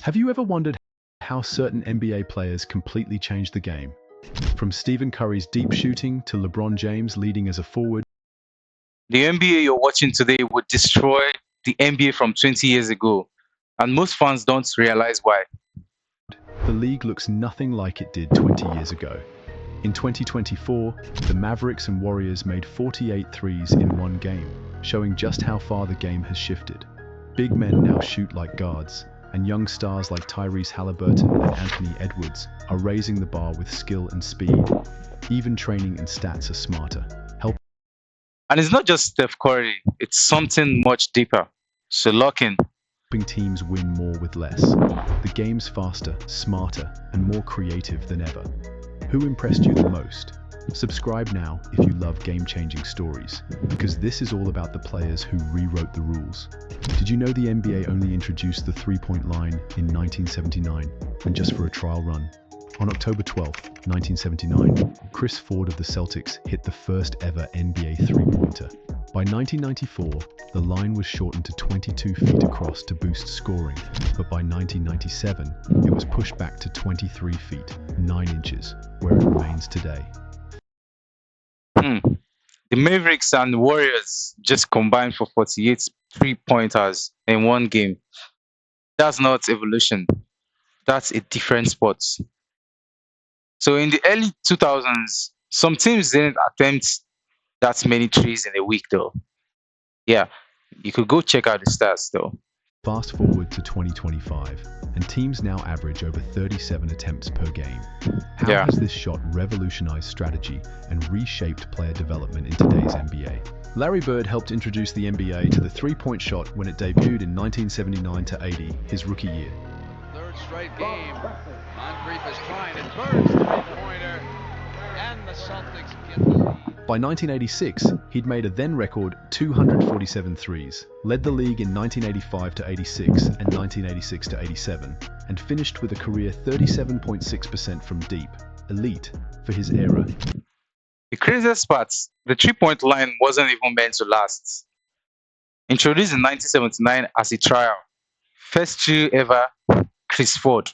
Have you ever wondered how certain NBA players completely changed the game? From Stephen Curry's deep shooting to LeBron James leading as a forward. The NBA you're watching today would destroy the NBA from 20 years ago, and most fans don't realize why. The league looks nothing like it did 20 years ago. In 2024, the Mavericks and Warriors made 48 threes in one game, showing just how far the game has shifted. Big men now shoot like guards, and young stars like Tyrese Halliburton and Anthony Edwards are raising the bar with skill and speed. Even training and stats are smarter. And it's not just Steph Curry, it's something much deeper. So lock in. Helping teams win more with less. The game's faster, smarter, and more creative than ever. Who impressed you the most? Subscribe now if you love game-changing stories, because this is all about the players who rewrote the rules. Did you know the NBA only introduced the three-point line in 1979, and just for a trial run? On October 12, 1979, Chris Ford of the Celtics hit the first ever NBA three-pointer. By 1994, the line was shortened to 22 feet across to boost scoring, but by 1997, it was pushed back to 23 feet, 9 inches, where it remains today. The Mavericks and Warriors just combined for 48 three-pointers in one game. That's not evolution. That's a different sport. So in the early 2000s, some teams didn't attempt that many threes in a week though. Yeah, you could go check out the stats though. Fast forward to 2025, and teams now average over 37 attempts per game. How has this shot revolutionized strategy and reshaped player development in today's NBA? Larry Bird helped introduce the NBA to the three-point shot when it debuted in 1979 to 80, his rookie year. Third straight game. Moncrief is trying it. Bird's three-pointer, and the Celtics get the lead. By 1986, he'd made a then-record 247 threes, led the league in 1985 to 86 and 1986 to 87, and finished with a career 37.6% from deep, elite for his era. The craziest part, the three-point line wasn't even meant to last. Introduced in 1979 as a trial, first true ever Chris Ford.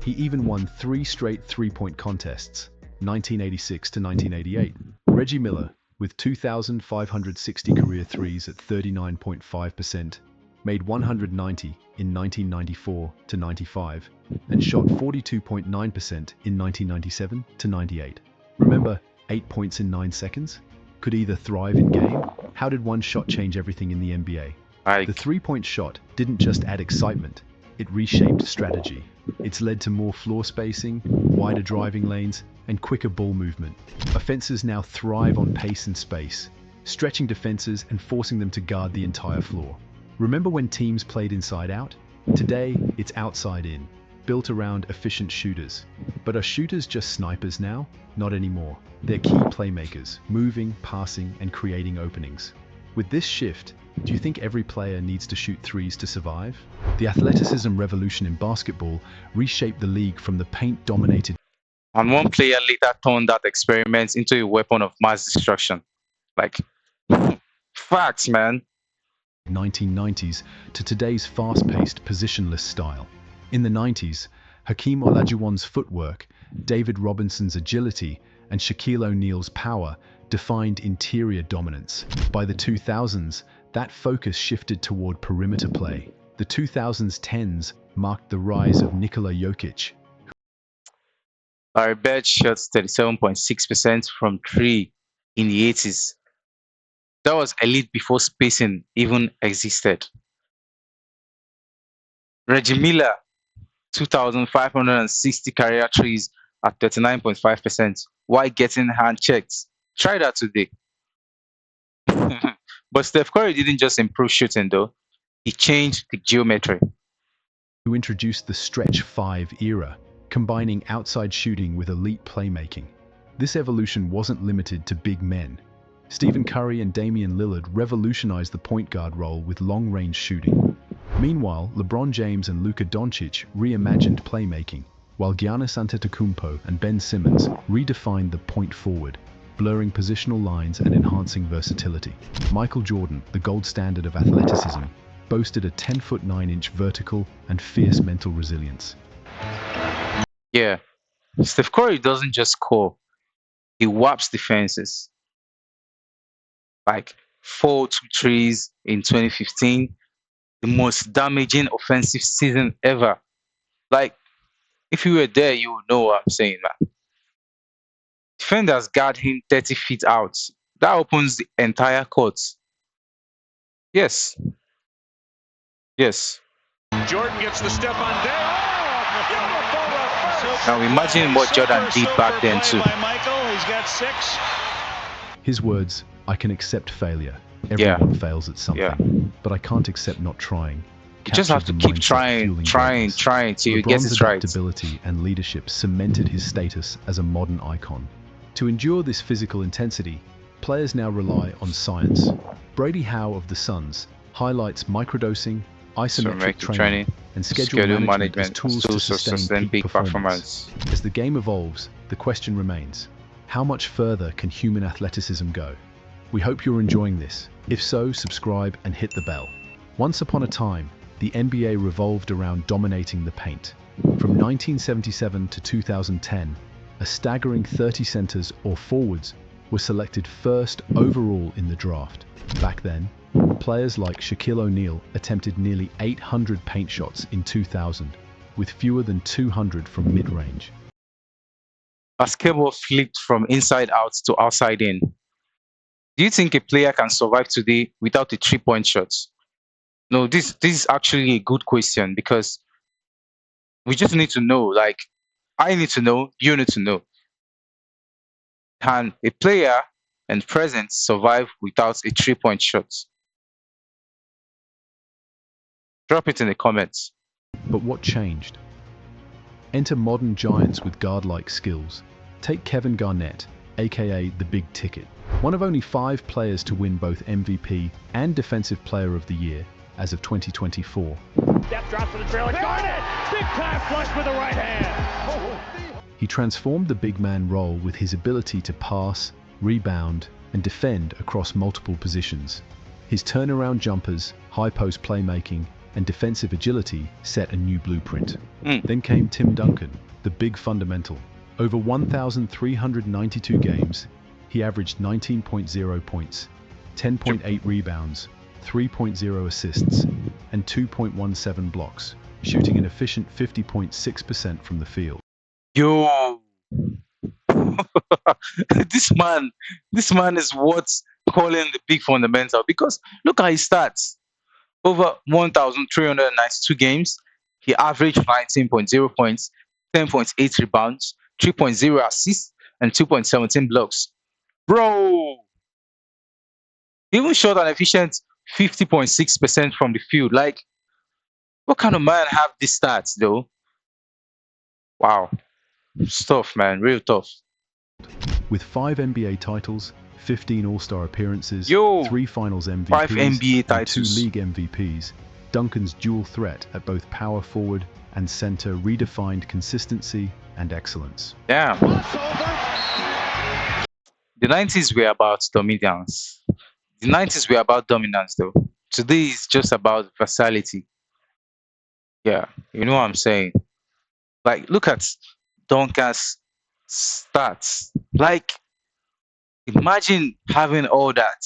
He even won 3 straight three-point contests, 1986 to 1988. Reggie Miller, with 2,560 career threes at 39.5%, made 190 in 1994 to 95, and shot 42.9% in 1997 to 98. Remember, 8 points in 9 seconds? Could either thrive in game? How did one shot change everything in the NBA? The three-point shot didn't just add excitement, it reshaped strategy. It's led to more floor spacing, wider driving lanes, and quicker ball movement. Offenses now thrive on pace and space, stretching defenses and forcing them to guard the entire floor. Remember when teams played inside out? Today, it's outside in, built around efficient shooters. But are shooters just snipers now? Not anymore. They're key playmakers, moving, passing, and creating openings. With this shift, do you think every player needs to shoot threes to survive? The athleticism revolution in basketball reshaped the league from the paint-dominated. And one player later turned that experiment into a weapon of mass destruction. Like, facts, man. 1990s to today's fast-paced, positionless style. In the 90s, Hakeem Olajuwon's footwork, David Robinson's agility, and Shaquille O'Neal's power defined interior dominance. By the 2000s, that focus shifted toward perimeter play. The 2010s marked the rise of Nikola Jokic. Larry Bird shot 37.6% from 3 in the 80s. That was elite before spacing even existed. Reggie Miller, 2,560 career threes at 39.5%, while getting hand checked. Try that today. But Steph Curry didn't just improve shooting though, he changed the geometry. Who introduced the stretch 5 era, combining outside shooting with elite playmaking. This evolution wasn't limited to big men. Stephen Curry and Damian Lillard revolutionized the point guard role with long-range shooting. Meanwhile, LeBron James and Luka Doncic reimagined playmaking, while Giannis Antetokounmpo and Ben Simmons redefined the point forward, blurring positional lines and enhancing versatility. Michael Jordan, the gold standard of athleticism, boasted a 10-foot 9-inch vertical and fierce mental resilience. Yeah, Steph Curry doesn't just score, he whaps defenses. Like 4-2 threes in 2015, the most damaging offensive season ever. Like, if you were there, you would know what I'm saying, man. Defenders guard him 30 feet out. That opens the entire court. Yes. Yes. Jordan gets the step on Day. Oh, beautiful. Now imagine what Jordan did back then too. By Michael. He's got 6. His words, "I can accept failure. Everyone fails at something, but I can't accept not trying." You just have to keep trying till you get it right. Adaptability and leadership cemented his status as a modern icon. To endure this physical intensity, players now rely on science. Brady Howe of the Suns highlights microdosing, isometric training, and schedule management as tools to sustain peak performance. As the game evolves, the question remains, how much further can human athleticism go? We hope you're enjoying this. If so, subscribe and hit the bell. Once upon a time, the NBA revolved around dominating the paint. From 1977 to 2010, a staggering 30 centers or forwards were selected first overall in the draft. Back then, players like Shaquille O'Neal attempted nearly 800 paint shots in 2000, with fewer than 200 from mid-range. Basketball flipped from inside out to outside in. Do you think a player can survive today without a three-point shot? No, this is actually a good question, because we just need to know, like, I need to know, you need to know. Can a player and presence survive without a three-point shot? Drop it in the comments. But what changed? Enter modern giants with guard-like skills. Take Kevin Garnett, aka the Big Ticket. One of only 5 players to win both MVP and Defensive Player of the Year as of 2024. Steph drops to the trail. Garnett! Big time flush with the right hand. He transformed the big man role with his ability to pass, rebound, and defend across multiple positions. His turnaround jumpers, high post playmaking, and defensive agility set a new blueprint. Then came Tim Duncan, the big fundamental. Over 1,392 games, he averaged 19.0 points, 10.8 rebounds, 3.0 assists, and 2.17 blocks, shooting an efficient 50.6% from the field. Yo, this man is what's calling the big fundamental, because look at his stats. Over 1,392 games, he averaged 19.0 points, 10.8 rebounds, 3.0 assists, and 2.17 blocks. Bro, he even shot an efficient 50.6% from the field. Like, what kind of man have these stats, though? Wow. It's tough, man. Real tough. With 5 NBA titles, 15 All-Star appearances, 3 Finals MVPs, 5 NBA and titles, 2 League MVPs, Duncan's dual threat at both power forward and center redefined consistency and excellence. Damn. The 90s were about dominance. The 90s were about dominance, though. Today is just about versatility. Yeah, you know what I'm saying? Like, look at Duncan's stats. Like, imagine having all that.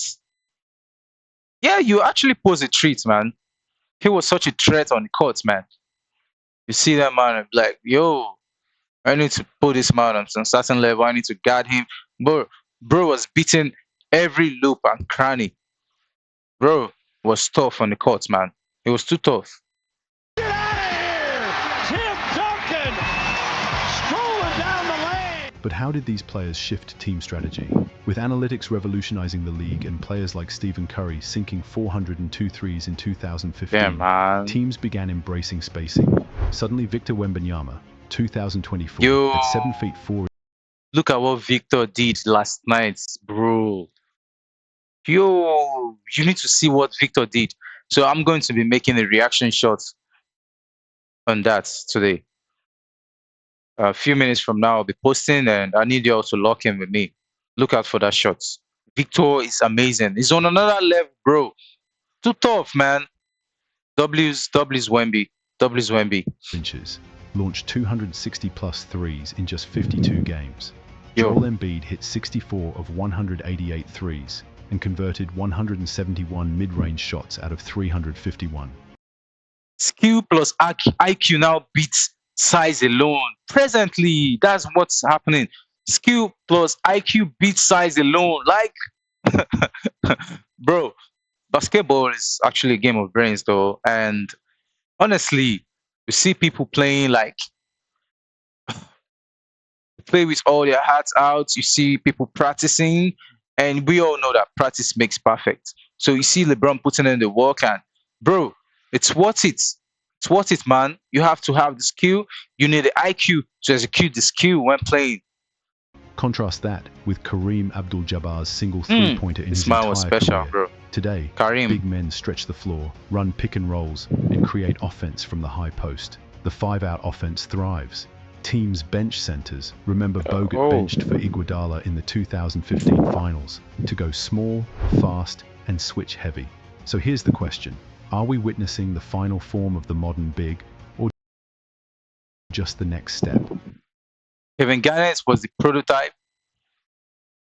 Yeah, you actually pose a threat, man. He was such a threat on the court, man. You see that man and be like, yo, I need to put this man on some certain level. I need to guard him. Bro was beating every loop and cranny. Bro was tough on the court, man. It was too tough. Get out of here! Tim Duncan! Strolling down the lane! But how did these players shift team strategy? With analytics revolutionizing the league and players like Stephen Curry sinking 402 threes in 2015, Yeah, man. teams began embracing spacing. Suddenly, Victor Wembanyama, 2024, at 7 feet 4. Look at what Victor did last night, bro. Yo, you need to see what Victor did. So I'm going to be making a reaction shot on that today. A few minutes from now, I'll be posting, and I need you all to lock in with me. Look out for that shot. Victor is amazing. He's on another level, bro. Too tough, man. W's Wemby. W's Wemby. inches, launched 260 plus threes in just 52 games. Yo. Joel Embiid hit 64 of 188 threes and converted 171 mid-range shots out of 351. Skill plus IQ now beats size alone. Presently, that's what's happening. Skill plus IQ beats size alone. Like, bro, basketball is actually a game of brains, though. And honestly, you see people playing like play with all their hearts out. You see people practicing, and we all know that practice makes perfect. So you see LeBron putting in the work, and bro, it's worth it. It's worth it, man. You have to have the skill. You need the IQ to execute the skill when playing. Contrast that with Kareem Abdul-Jabbar's single three-pointer in This his man entire was special, career. bro. Today, Kareem. big men stretch the floor, run pick and rolls, and create offense from the high post. The five-out offense thrives. Teams bench centers. Remember Bogut benched for Iguodala in the 2015 finals to go small, fast, and switch heavy. So here's the question. Are we witnessing the final form of the modern big, or just the next step? Kevin Garnett was the prototype.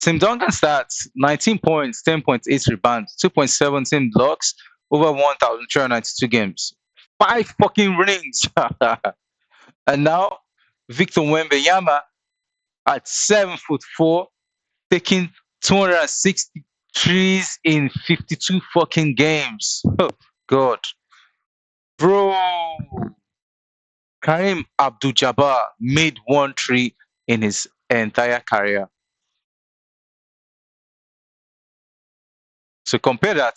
Tim Duncan stats: 19 points, 10.8 rebounds, 2.17 blocks, over 1,392 games. 5 fucking rings. And now, Victor Wembanyama at 7'4", taking 263s in 52 fucking games. Oh, God. Bro. Kareem Abdul-Jabbar made 1 3 in his entire career. So compare that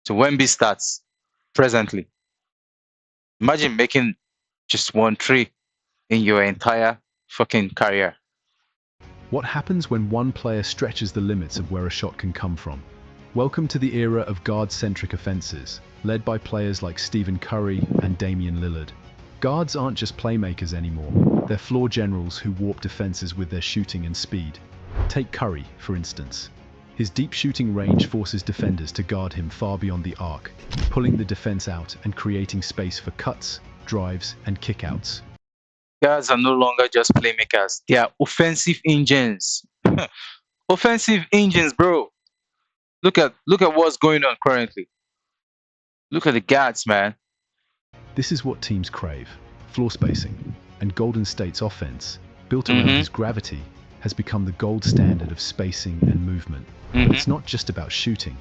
to Wemby stats presently. Imagine making just 1 3 in your entire fucking career. What happens when one player stretches the limits of where a shot can come from? Welcome to the era of guard-centric offenses, led by players like Stephen Curry and Damian Lillard. Guards aren't just playmakers anymore, they're floor generals who warp defenses with their shooting and speed. Take Curry, for instance. His deep shooting range forces defenders to guard him far beyond the arc, pulling the defense out and creating space for cuts, drives, and kickouts. Guards are no longer just playmakers, they are offensive engines. Offensive engines, bro. Look at what's going on currently. Look at the guards, man. This is what teams crave: floor spacing. And Golden State's offense, built around his gravity, has become the gold standard of spacing and movement. But it's not just about shooting,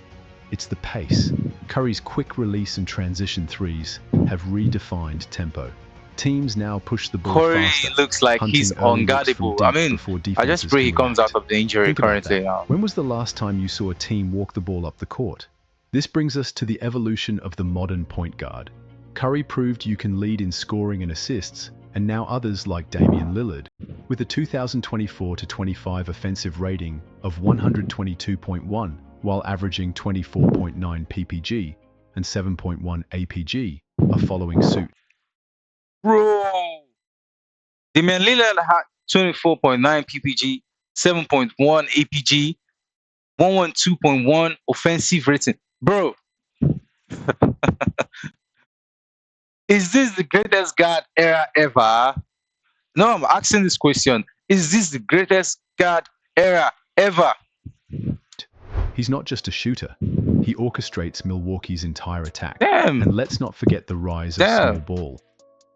it's the pace. Curry's quick release and transition threes have redefined tempo. Teams now push the ball Curry faster, looks like he's hunting early looks from unguardable. deep I mean, before I just defenses pray he can comes react. out of the injury Think about currently that. now. When was the last time you saw a team walk the ball up the court? This brings us to the evolution of the modern point guard. Curry proved you can lead in scoring and assists, and now others like Damian Lillard, with a 2024-25 offensive rating of 122.1, while averaging 24.9 ppg and 7.1 apg, are following suit. Bro! Damian Lillard had 24.9 ppg, 7.1 apg, 112.1 offensive rating. Bro! Is this the greatest guard era ever? No, I'm asking this question. Is this the greatest guard era ever? He's not just a shooter. He orchestrates Milwaukee's entire attack. Damn! And let's not forget the rise of Damn. small ball.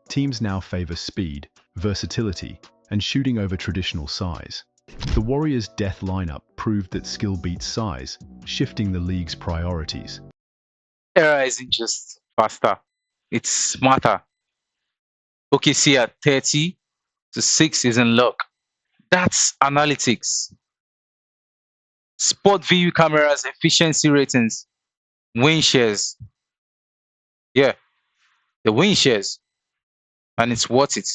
Teams now favor speed, versatility, and shooting over traditional size. The Warriors' death lineup proved that skill beats size, shifting the league's priorities. Era isn't just faster, it's smarter. OKC at 30 to 6 is in luck. That's analytics. Sport view cameras, efficiency ratings, win shares. Yeah, the win shares. And it's worth it.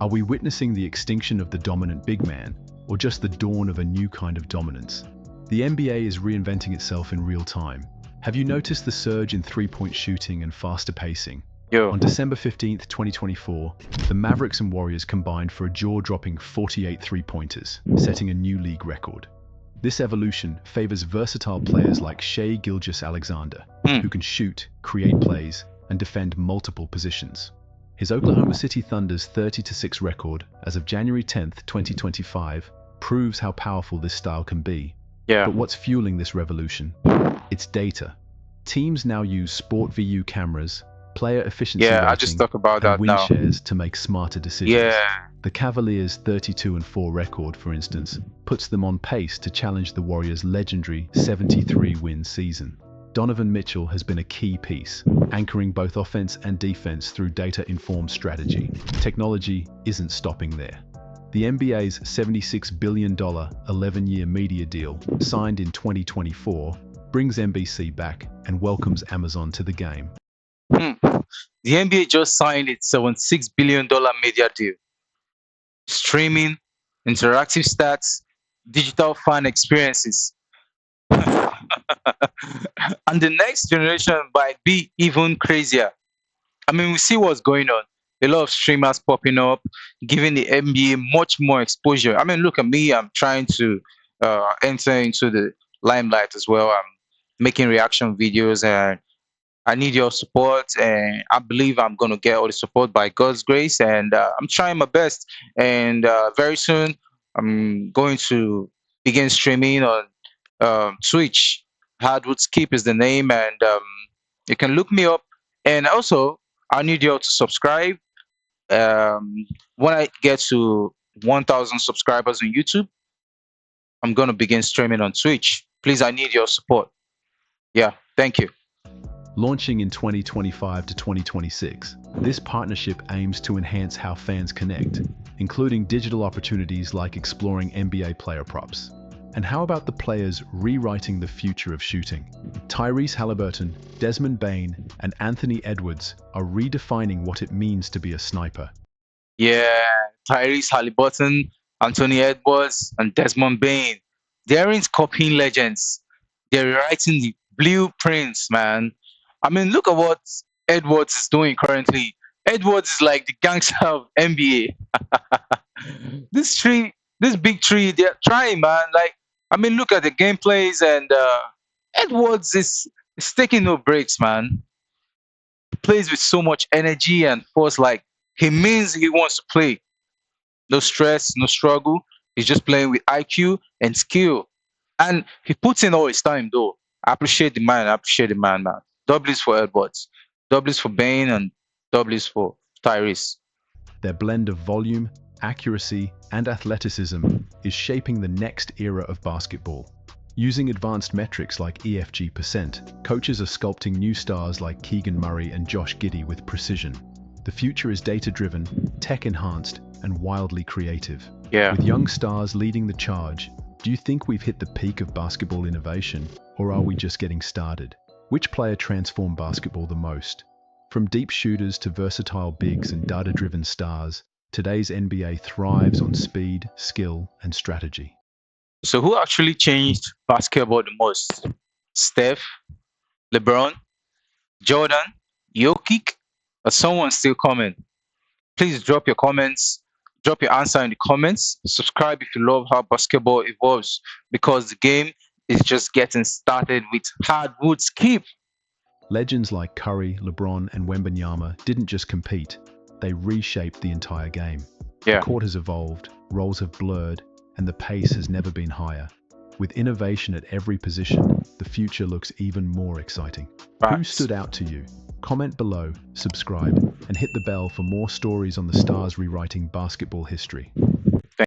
Are we witnessing the extinction of the dominant big man, or just the dawn of a new kind of dominance? The NBA is reinventing itself in real time. Have you noticed the surge in three-point shooting and faster pacing? Yo, On December 15th, 2024, the Mavericks and Warriors combined for a jaw-dropping 48 three-pointers, setting a new league record. This evolution favors versatile players like Shai Gilgeous-Alexander, who can shoot, create plays, and defend multiple positions. His Oklahoma City Thunder's 30-6 record as of January 10, 2025, proves how powerful this style can be. Yeah. But what's fueling this revolution? It's data. Teams now use Sport VU cameras, player efficiency I just rating, talk about that and win now. shares to make smarter decisions. Yeah. The Cavaliers' 32-4 record, for instance, puts them on pace to challenge the Warriors' legendary 73-win season. Donovan Mitchell has been a key piece, anchoring both offense and defense through data-informed strategy. Technology isn't stopping there. The NBA's $76 billion 11-year media deal, signed in 2024, brings NBC back and welcomes Amazon to the game. The NBA just signed its $76 billion media deal. Streaming, interactive stats, digital fan experiences. And the next generation might be even crazier. I mean, we see what's going on. A lot of streamers popping up, giving the NBA much more exposure. I mean, look at me. I'm trying to enter into the limelight as well. I'm making reaction videos, and I need your support. And I believe I'm going to get all the support by God's grace. And I'm trying my best. And very soon, I'm going to begin streaming on Twitch. Hardwood Skip is the name, and you can look me up. And also, I need you all to subscribe. When I get to 1,000 subscribers on YouTube, I'm gonna begin streaming on Twitch. Please, I need your support. Yeah, thank you. Launching in 2025 to 2026, this partnership aims to enhance how fans connect, including digital opportunities like exploring NBA player props. And how about the players rewriting the future of shooting? Tyrese Haliburton, Desmond Bane, and Anthony Edwards are redefining what it means to be a sniper. Yeah, Tyrese Haliburton, Anthony Edwards, and Desmond Bane. They aren't copying legends. They're writing the blueprints, man. I mean, look at what Edwards is doing currently. Edwards is like the gangster of NBA. This big tree, they're trying, man. Like, I mean, look at the gameplays, and Edwards is taking no breaks, man. He plays with so much energy and force. Like, he means he wants to play. No stress, no struggle. He's just playing with IQ and skill. And he puts in all his time, though. I appreciate the man. I appreciate the man. W's for Edwards, W's for Bane, and W's for Tyrese. Their blend of volume, accuracy, and athleticism is shaping the next era of basketball. Using advanced metrics like EFG%, coaches are sculpting new stars like Keegan Murray and Josh Giddey with precision. The future is data-driven, tech-enhanced, and wildly creative. Yeah. With young stars leading the charge, do you think we've hit the peak of basketball innovation, or are we just getting started? Which player transformed basketball the most? From deep shooters to versatile bigs and data-driven stars, today's NBA thrives on speed, skill, and strategy. So who actually changed basketball the most? Steph, LeBron, Jordan, Jokic, or someone still coming? Please drop your comments. Drop your answer in the comments. Subscribe if you love how basketball evolves, because the game is just getting started with hardwood skip. Legends like Curry, LeBron, and Wembanyama didn't just compete, they reshaped the entire game. Yeah. The court has evolved, roles have blurred, and the pace has never been higher. With innovation at every position, the future looks even more exciting. Who Facts. stood out to you? Comment below, subscribe, and hit the bell for more stories on the stars rewriting basketball history.